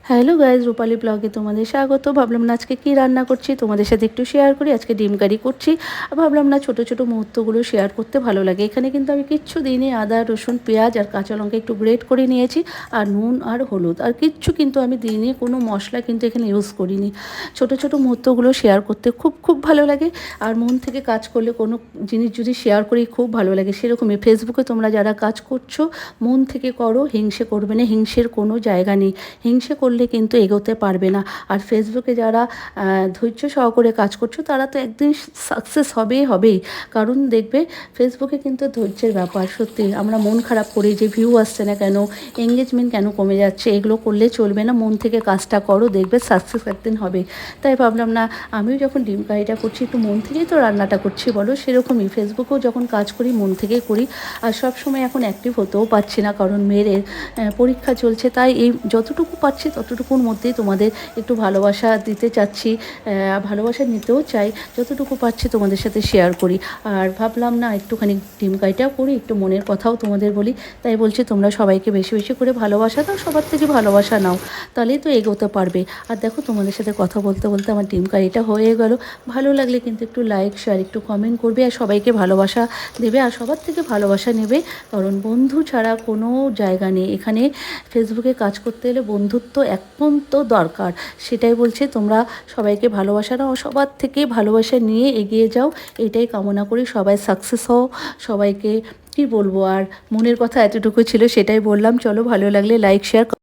Hello guys, রূপালী ব্লগে তোমাদের স্বাগত। ভাবলাম না আজকে কী রান্না করছি তোমাদের সাথে একটু শেয়ার করি। আজকে ডিম কারি করছি। ভাবলাম না ছোটো ছোটো মুহূর্তগুলো শেয়ার করতে ভালো লাগে। এখানে কিন্তু আমি কিচ্ছু দিইনি, আদা রসুন পেঁয়াজ আর কাঁচা লঙ্কা একটু গ্রেট করে নিয়েছি, আর নুন আর হলুদ, আর কিচ্ছু কিন্তু আমি দিইনি, কোনো মশলা কিন্তু এখানে ইউজ করিনি। ছোটো ছোটো মুহূর্তগুলো শেয়ার করতে খুব খুব ভালো লাগে, আর মন থেকে কাজ করলে কোনো জিনিস যদি শেয়ার করি খুব ভালো লাগে। সেরকমই ফেসবুকে তোমরা যারা কাজ করছো মন থেকে করো, হিংসে করবে না, হিংসের কোনো জায়গা নেই। হিংসে করলে কিন্তু এগোতে পারবে না। আর ফেসবুকে যারা ধৈর্য সহকারে কাজ করছো তারা তো একদিন সাকসেস হবেই। কারণ দেখবে ফেসবুকে কিন্তু ধৈর্যের ব্যাপার। সত্যি আমরা মন খারাপ করি যে ভিউ আসছে না কেন, এঙ্গেজমেন্ট কেন কমে যাচ্ছে, এগুলো করলে চলবে না। মন থেকে কাজটা করো, দেখবে সাকসেস একদিন হবে। তাই ভাবলাম না আমিও যখন ডিম কারিটা করছি একটু মন থেকেই তো রান্নাটা করছি, বলো। সেরকমই ফেসবুকেও যখন কাজ করি মন থেকেই করি। আর সব সময় এখন অ্যাক্টিভ হতেও পারছি না, কারণ মেয়ের পরীক্ষা চলছে। তাই এই যতটুকু পারছি ততটুকুর মধ্যেই তোমাদের একটু ভালোবাসা দিতে চাচ্ছি, ভালোবাসা নিতেও চাই। যতটুকু পারছি তোমাদের সাথে শেয়ার করি। আর ভাবলাম না একটুখানি ডিম কারিটাও করি, একটু মনের কথাও তোমাদের বলি। তাই বলছি তোমরা সবাইকে বেশি বেশি করে ভালোবাসা দাও, সবার থেকে ভালোবাসা নাও, তাহলেই তো এগোতে পারবে। আর দেখো তোমাদের সাথে কথা বলতে বলতে আমার ডিম কারিটা হয়ে গেল। ভালো লাগলে কিন্তু একটু লাইক শেয়ার একটু কমেন্ট করবে, আর সবাইকে ভালোবাসা দেবে, আর সবার থেকে ভালোবাসা নেবে। কারণ বন্ধু ছাড়া কোনো জায়গা নেই এখানে। ফেসবুকে কাজ করতে হলে বন্ধুত্ব একান্ত দরকার। সেটাই বলছে, তোমরা সবাইকে ভালোবাসা নাও, সবার থেকে ভালোবাসা নিয়ে এগিয়ে যাও। এটাই কামনা করি, সবাই সাকসেস হও। সবাইকে কি বলবো আর, মনের কথা এতটুকু ছিল, সেটাই বললাম। চলো, ভালো লাগলে লাইক শেয়ার